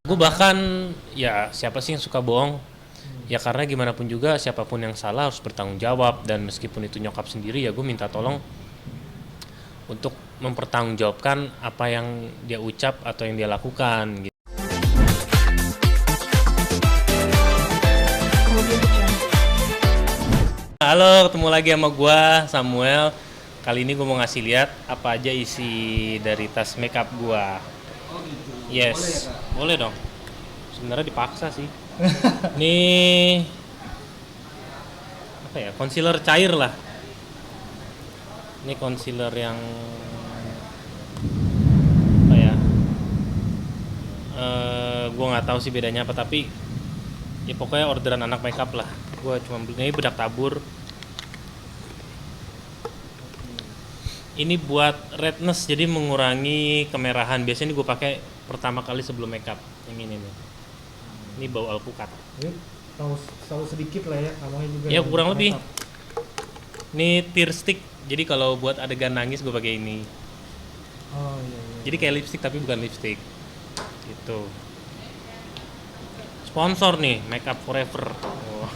Gue bahkan ya siapa sih yang suka bohong? Ya karena gimana pun juga siapapun yang salah harus bertanggung jawab, dan meskipun itu nyokap sendiri ya gue minta tolong untuk mempertanggungjawabkan apa yang dia ucap atau yang dia lakukan gitu. Halo, ketemu lagi sama gue Samuel. Kali ini gue mau ngasih lihat apa aja isi dari tas makeup gue. Oh gitu. Yes, Boleh ya, Kak? boleh dong. Sebenarnya dipaksa sih. Ini apa ya? Concealer cair lah. Ini concealer yang apa ya? Gue nggak tahu sih bedanya apa, tapi ya pokoknya orderan anak makeup lah. Gue cuma beli ini bedak tabur. Ini buat redness, jadi mengurangi kemerahan. Biasanya gue pakai pertama kali sebelum makeup. Yang ini nih. Ini bau alpukat. Ini tahu sedikit lah ya, namanya juga. Ya yang kurang lebih. makeup. Ini tear stick. Jadi kalau buat adegan nangis gue pakai ini. Oh iya, iya. Jadi kayak lipstick tapi bukan lipstick. Gitu. Sponsor nih, Makeup Forever. Oh.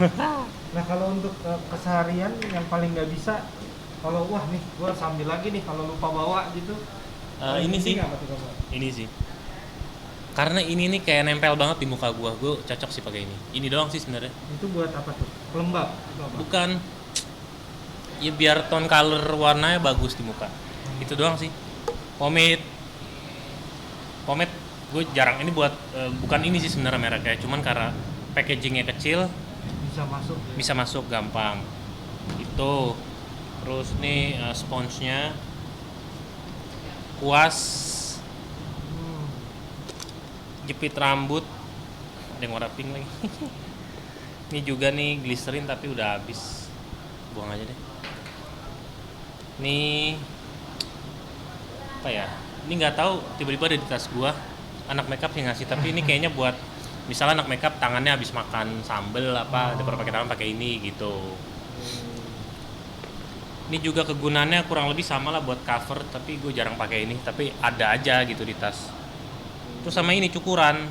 Nah kalau untuk keseharian yang paling nggak bisa, kalau wah nih gua sambil lagi nih kalau lupa bawa gitu. paling Ini sih. penting apa tuh, Kak? Ini sih. Karena ini nih kayak nempel banget di muka gua. Gue cocok sih pakai ini. Ini doang sih sebenarnya. Itu buat apa tuh? Pelembab itu apa? Bukan. Ya biar tone color warnanya bagus di muka. Itu doang sih. Pomade. Pomade gue jarang, ini buat bukan ini sih sebenarnya mereknya, cuman karena packagingnya kecil Bisa masuk ya? bisa masuk gampang. Itu. Terus nih sponsnya kuas, Hmm. jepit rambut, ada yang warna pink lagi. Ini juga nih glycerin tapi udah habis, buang aja deh. Nih apa ya, ini nggak tahu tiba-tiba ada di tas gua, anak makeup yang ngasih, tapi ini kayaknya buat misalnya anak makeup tangannya habis makan sambel apa, daripada pakai tangan pakai ini gitu. Ini juga kegunaannya kurang lebih sama lah buat cover, tapi gue jarang pakai ini, tapi ada aja gitu di tas. Terus sama ini cukuran.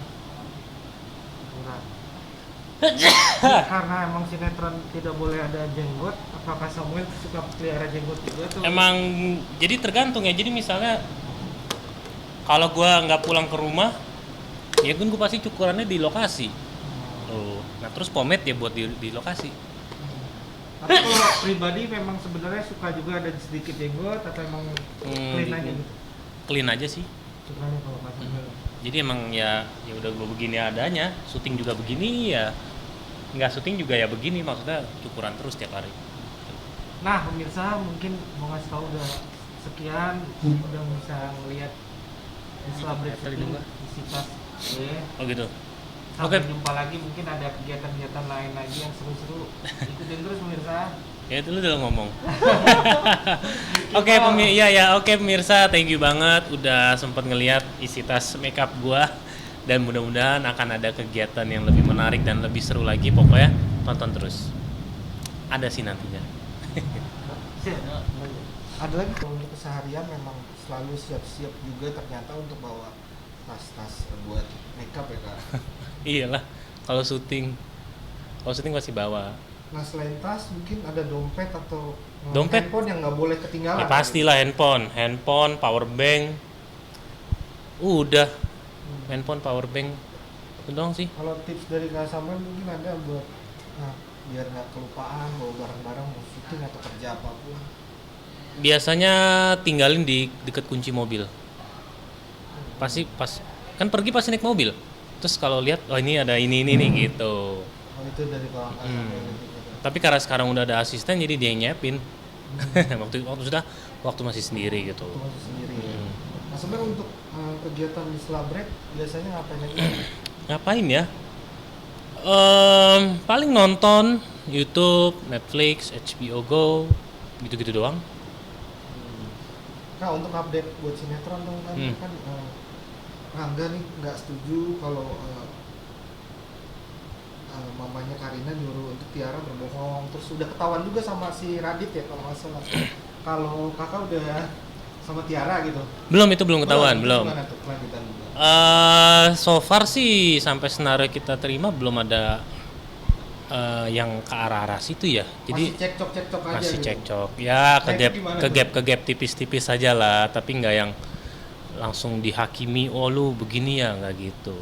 Kurang. Karena emang sinetron tidak boleh ada jenggot, apakah Samuel suka pelihara jenggot juga tuh? Emang jadi tergantung ya, jadi misalnya kalau gue nggak pulang ke rumah ya gue pasti cukurannya di lokasi. Oh, nah terus pomade ya buat di lokasi. Tapi kalau pribadi memang sebenarnya suka juga ada sedikit jenggot atau emang clean aja gitu? Clean aja sih. Sukanya kalau Kak Samuel. Jadi emang ya udah gue begini adanya, syuting juga begini ya, nggak syuting juga ya begini, maksudnya cukuran terus tiap hari. Nah pemirsa mungkin mau ngasih tahu udah sekian, udah bisa ngeliat Islam Breaking isi tas. Oh gitu. Sampai Oke. jumpa lagi, mungkin ada kegiatan-kegiatan lain lagi yang seru-seru. Ikutin terus pemirsa. Ya itu lu udah ngomong. Oke, pemirsa, thank you banget udah sempat ngelihat isi tas makeup gua, dan mudah-mudahan akan ada kegiatan yang lebih menarik dan lebih seru lagi. Pokoknya tonton terus. Ada sih nantinya. Ada lagi kalau untuk keseharian memang selalu siap-siap juga ternyata untuk bawa tas-tas buat makeup ya Kak. Iyalah, kalau syuting pasti bawa. Nah selain tas mungkin ada dompet atau Dompet? handphone yang nggak boleh ketinggalan. Ya pastilah handphone, power bank. Udah, handphone, power bank. Itu doang sih. Kalau tips dari Kak Samuel mungkin ada buat biar nggak kelupaan bawa barang-barang mau syuting atau kerja apapun. Biasanya tinggalin di deket kunci mobil. Pasti pas kan pergi pasti naik mobil. Terus kalau lihat oh ini ada ini nih gitu. Oh itu dari Kak Samuel gitu. Tapi karena sekarang udah ada asisten jadi dia yang nyiapin. waktu masih sendiri gitu. Itu masih sendiri ya. Nah sebenarnya untuk kegiatan di Slabret biasanya ngapain aja? Ngapain ya? Paling nonton YouTube, Netflix, HBO Go, gitu-gitu doang. Nah untuk update buat sinetron dong kan Rangga nih nggak setuju kalau mamanya Karina nyuruh untuk Tiara berbohong, terus udah ketahuan juga sama si Radit ya kalau nggak salah. Kalau kakak udah sama Tiara gitu. Itu belum ketahuan, belum. Gimana tuh kelanjutan? So far sih sampai senarai kita terima belum ada yang ke arah-arah situ ya. Jadi Masih cekcok aja masih gitu. cekcok. Ya Nah, itu gimana tuh? ke gap tipis-tipis saja lah, tapi nggak yang langsung dihakimi, oh lu begini ya, nggak gitu.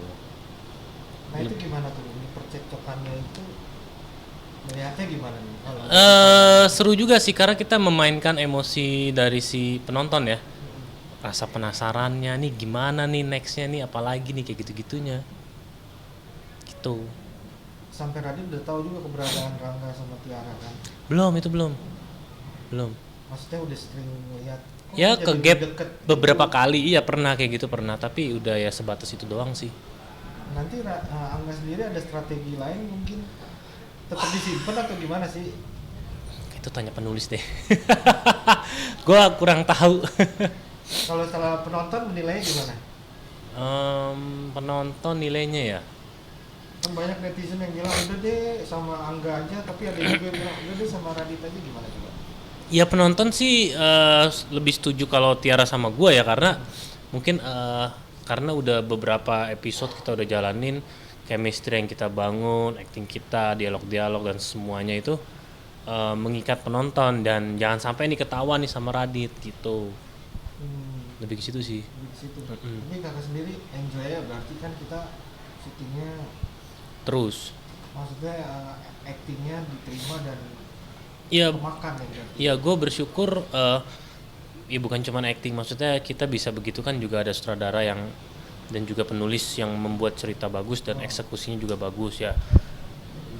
Nah itu gimana tuh? Ini percekcokannya itu melihatnya gimana nih? Seru juga sih karena kita memainkan emosi dari si penonton ya. Rasa penasarannya nih gimana nih nextnya nih, apalagi nih kayak gitu-gitunya gitu. Sampai Radit udah tahu juga keberadaan Rangga sama Tiara kan? Itu belum. Maksudnya udah sering lihat. Ya jadi ke gap deket beberapa gitu. kali, iya pernah kayak gitu pernah, tapi udah ya sebatas itu doang sih. Nanti Angga sendiri ada strategi lain mungkin tetap disimpan atau gimana sih? Itu tanya penulis deh. Gua kurang tahu. Kalau salah penonton menilainya gimana? Penonton nilainya ya. Kan banyak netizen yang bilang udah deh sama Angga aja, tapi ada juga yang bilang udah deh sama Radit aja, gimana coba? Ya penonton sih lebih setuju kalau Tiara sama gua ya, karena mungkin karena udah beberapa episode kita udah jalanin chemistry yang kita bangun, acting kita, dialog-dialog dan semuanya itu mengikat penonton, dan jangan sampai ini ketahuan nih sama Radit gitu. Lebih ke situ sih. Di situ. Ini kakak sendiri enjoy ya, berarti kan kita syutingnya Terus maksudnya actingnya diterima dan ya kemakan ya berarti. ya gue bersyukur ya bukan cuma acting, maksudnya kita bisa begitu kan juga ada sutradara yang dan juga penulis yang membuat cerita bagus dan eksekusinya juga bagus ya.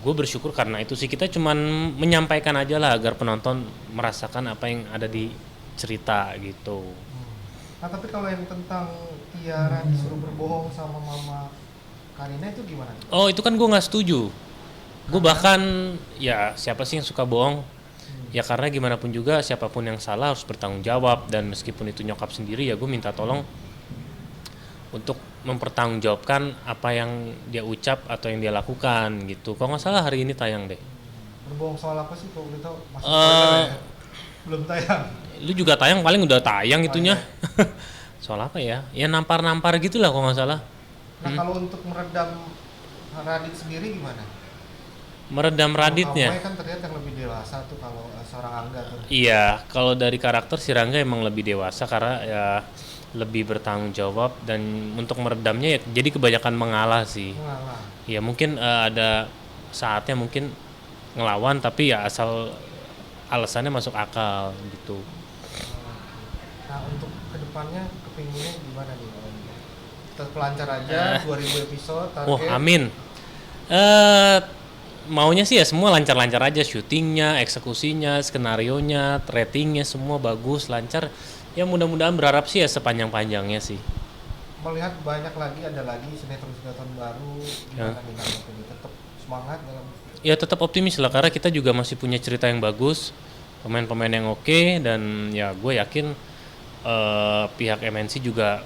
Gue bersyukur karena itu sih, kita cuman menyampaikan aja lah agar penonton merasakan apa yang ada di cerita gitu. Nah tapi kalau yang tentang Tiara disuruh berbohong sama mama Karina itu gimana? Oh itu kan gue nggak setuju. Gue bahkan ya siapa sih yang suka bohong? Ya karena gimana pun juga siapapun yang salah harus bertanggung jawab, dan meskipun itu nyokap sendiri ya gue minta tolong untuk mempertanggungjawabkan apa yang dia ucap atau yang dia lakukan gitu. Kalau nggak salah hari ini tayang deh. Berbohong soal apa sih kalau kita masih spoiler ya? Belum tayang. Lu juga tayang, paling udah tayang itunya. Soal apa ya? Ya nampar-nampar gitulah kalau nggak salah. Nah kalau untuk meredam Radit sendiri gimana? Meredam Raditnya. Amoy kan terlihat yang lebih dewasa tuh kalau seorang Angga tuh. Iya, kalau dari karakter si Rangga emang lebih dewasa karena ya lebih bertanggung jawab, dan untuk meredamnya ya jadi kebanyakan mengalah sih. Mengalah. Ya mungkin ada saatnya mungkin ngelawan, tapi ya asal alasannya masuk akal gitu. Nah untuk kedepannya kepinginnya gimana nih? Tetap lancar aja, 2000 episode target. Wah, amin. Maunya sih ya semua lancar-lancar aja, syutingnya, eksekusinya, skenarionya, ratingnya semua bagus, lancar. Ya mudah-mudahan berharap sih ya sepanjang-panjangnya sih. Melihat banyak lagi, ada lagi sinetron-sinetron baru, gimana nih nanggepinnya? Tetap semangat dalam Ya tetap optimis lah karena kita juga masih punya cerita yang bagus, pemain-pemain yang oke, dan ya gue yakin pihak MNC juga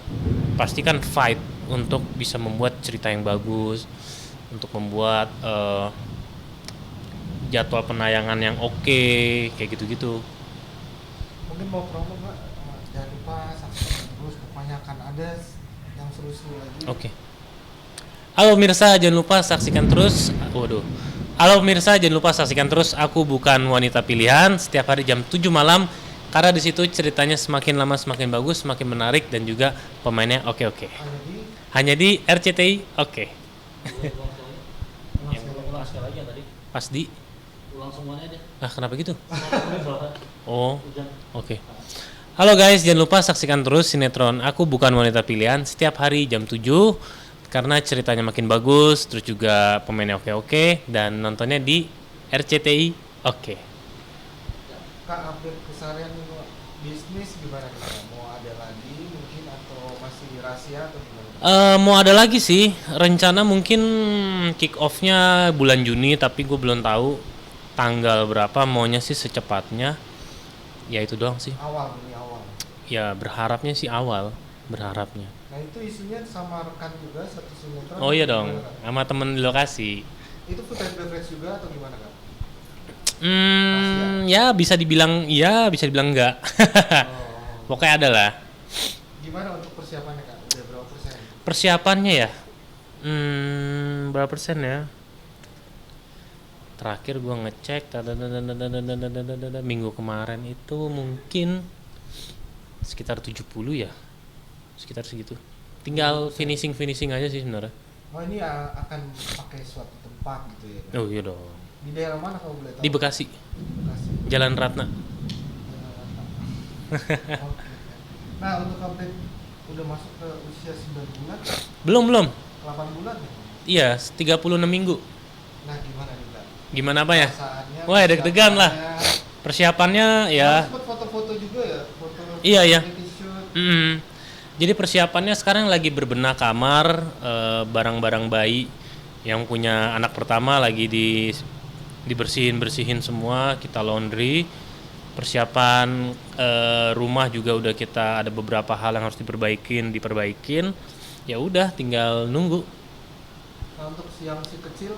pasti kan fight untuk bisa membuat cerita yang bagus, untuk membuat jadwal penayangan yang oke, kayak gitu-gitu. mungkin mau promo Mbak, jangan lupa saksikan terus, pokoknya akan ada yang seru-seru lagi. Oke. Halo Mirsa, jangan lupa saksikan terus. Halo Mirsa, jangan lupa saksikan terus Aku Bukan Wanita Pilihan setiap hari jam 7 malam, karena di situ ceritanya semakin lama semakin bagus, semakin menarik, dan juga pemainnya oke-oke. Hanya di RCTI. Oke. Ulang sekali aja tadi. Pas di Ulang semuanya aja. kenapa gitu? Oh, oke. Halo guys, jangan lupa saksikan terus sinetron Aku Bukan Wanita Pilihan setiap hari jam 7, karena ceritanya makin bagus, terus juga pemainnya oke-oke, dan nontonnya di RCTI. Oke. Kak, update keseharian bisnis gimana nih? Mau ada lagi mungkin atau masih rahasia atau gimana? Mau ada lagi sih, rencana mungkin kick off-nya bulan Juni, tapi gue belum tahu tanggal berapa. Maunya sih secepatnya. Ya itu doang sih. Awal. Ya berharapnya sih awal, berharapnya. Nah itu isunya sama rekan juga satu sinetron. Oh iya dong, Gimana, Kak? sama temen di lokasi. Itu food and beverage juga atau gimana Kak? Ya bisa dibilang iya, bisa dibilang enggak. Oh, Pokoknya ada lah. Gimana untuk persiapannya Kak? Udah berapa persen? Persiapannya ya, berapa persen ya? Terakhir gua ngecek minggu kemarin itu mungkin sekitar 70 ya, sekitar segitu. Tinggal finishing aja sih sebenarnya. Oh ini akan pakai suatu tempat gitu ya? Kak? Oh iya dong. Di daerah mana kalau boleh tahu? Di Bekasi, Bekasi. Jalan Ratna. Oke. Nah untuk update udah masuk ke usia 9 bulan, Belum. 8 bulan ya? Iya, 36 minggu. Nah gimana nih Kak? Gimana apa ya? Perasaannya, Wah, deg-degan lah. persiapannya. Persiapannya ya. Sempat foto-foto juga ya? Foto Iya. reality shoot. Jadi persiapannya sekarang lagi berbenah kamar, barang-barang bayi yang punya anak pertama lagi dibersihin semua, kita laundry. Persiapan rumah juga udah kita ada beberapa hal yang harus diperbaikin. Ya udah, tinggal nunggu. Nah untuk yang si kecil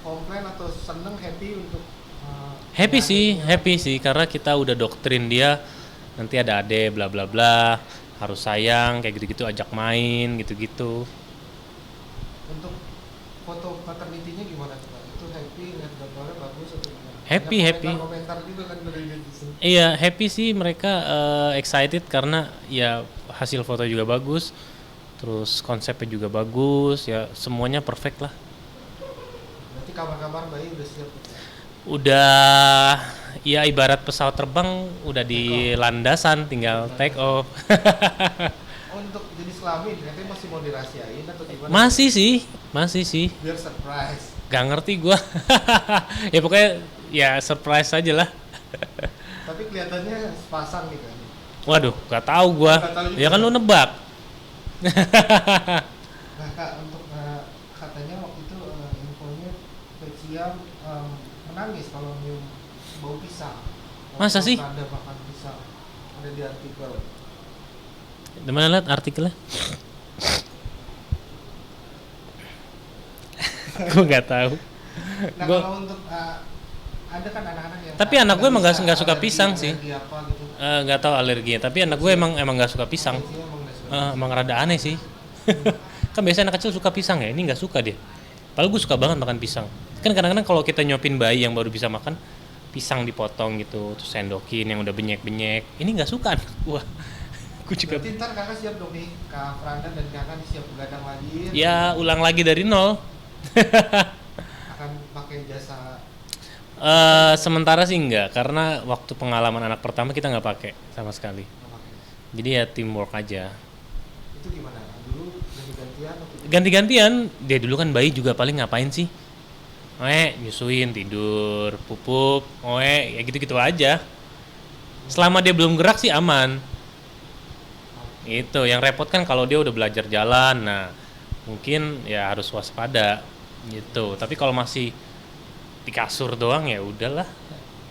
komplain atau seneng happy untuk Happy sih karena kita udah doktrin dia nanti ada ade bla bla bla, harus sayang kayak gitu-gitu, ajak main gitu-gitu. untuk foto paternity-nya gimana tuh Kak? Itu happy lihat gambarnya bagus atau gimana? Happy. Ada komentar juga kan dari netizen. Iya, happy sih mereka, excited karena ya hasil foto juga bagus, terus konsepnya juga bagus, ya semuanya perfect lah. Berarti kamar-kamar bayi udah siap Kak? Udah, ya ibarat pesawat terbang udah di landasan, tinggal take off. Oh untuk jenis kelamin katanya masih mau dirahasiain atau gimana? Masih sih. Biar surprise. Gak ngerti gua. Ya pokoknya ya surprise aja lah. Tapi kelihatannya sepasang nih kan. Waduh, gak tahu gua. Nggak tahu juga. Ya kan lu nebak. Nah Kak untuk katanya waktu itu infonya Becia menangis kalau nyium bau pisang. Masa sih? Ada makan pisang. Ada di artikel. Di mana lihat artikelnya? Gua nggak tahu. Nah Gua- kalau untuk ada kan anak-anak yang Tapi anak gue emang nggak suka alergi- pisang sih. alergi apa gitu. Nggak tahu alerginya. Tapi anak gue emang nggak suka pisang. Potensinya emang nggak suka. Emang rada aneh sih. Kan biasanya anak kecil suka pisang ya. Ini nggak suka dia. Padahal gue suka banget makan pisang. Kan kadang-kadang kalau kita nyopin bayi yang baru bisa makan, pisang dipotong gitu, terus sendokin yang udah benyek-benyek. Ini nggak suka anak gue. Gue juga. Berarti ntar kakak siap dong nih, Kak Franda dan kakak siap begadang lagi. Ya ulang lagi dari nol. Akan pakai jasa. Sementara sih enggak, karena waktu pengalaman anak pertama kita nggak pakai sama sekali. Nggak pakai. Jadi ya teamwork aja. Itu gimana? Dulu ganti-gantian atau Ganti-gantian, dia dulu kan bayi juga paling ngapain sih? Nyusuin, tidur, pupuk, ya gitu-gitu aja. Selama dia belum gerak sih aman. Itu yang repot kan kalau dia udah belajar jalan, nah mungkin ya harus waspada gitu. Tapi kalau masih di kasur doang ya udahlah,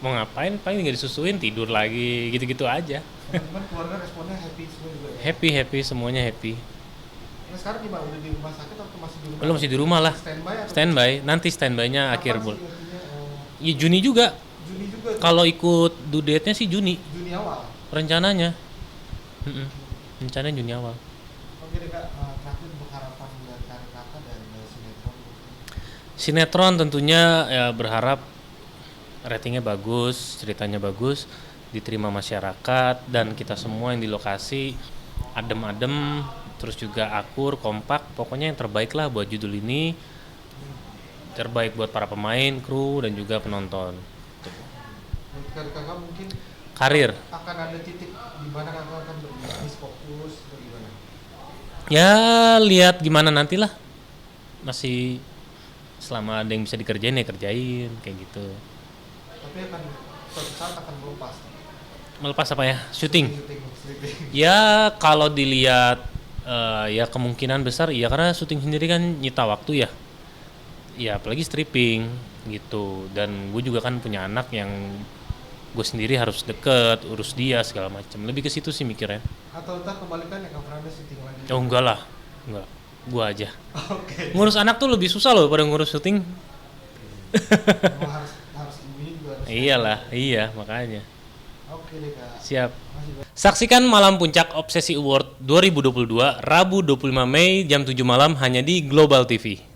mau ngapain paling nggak disusuin, tidur lagi gitu-gitu aja. teman-teman keluarga responnya happy semua juga ya? Happy semuanya happy. Nah sekarang gimana? Udah di rumah sakit atau masih di rumah? Belum, masih di rumah lah. Standby atau? Standby, nanti standby-nya Kapan akhir sih bulan. intinya? Ya Juni juga. Juni juga. Kalau ikut due date-nya sih Juni Juni awal. rencananya. Rencananya Juni awal. Oke deh Kak, terakhir untuk harapan buat karir kakak dan sinetron. Sinetron tentunya ya berharap ratingnya bagus, ceritanya bagus, diterima masyarakat dan kita semua yang di lokasi adem-adem, terus juga akur, kompak, pokoknya yang terbaik lah buat judul ini, terbaik buat para pemain, kru dan juga penonton. Buat karir kakak mungkin Karir, akan ada titik di mana kakak akan berbisnis fokus atau gimana? ya lihat gimana nantilah, masih selama ada yang bisa dikerjain ya kerjain kayak gitu. Tapi akan suatu saat akan melepas. Melepas apa ya? Syuting. Syuting. Ya kalau dilihat ya kemungkinan besar iya, karena syuting sendiri kan nyita waktu ya. Ya apalagi stripping gitu. Dan gue juga kan punya anak yang gue sendiri harus deket, urus dia segala macam. Lebih ke situ sih mikirnya. Atau ntar kebalikan ya Kak Franda syuting lagi. Oh enggak lah, enggak. Gue aja. Oke. Ngurus anak tuh lebih susah loh pada ngurus syuting. Memang harus ini juga harus. Iyalah, iya makanya. Oke deh Kak. Siap. Makasih Kak. Saksikan Malam Puncak Obsesi Award 2022 Rabu 25 Mei jam 7 malam hanya di Global TV.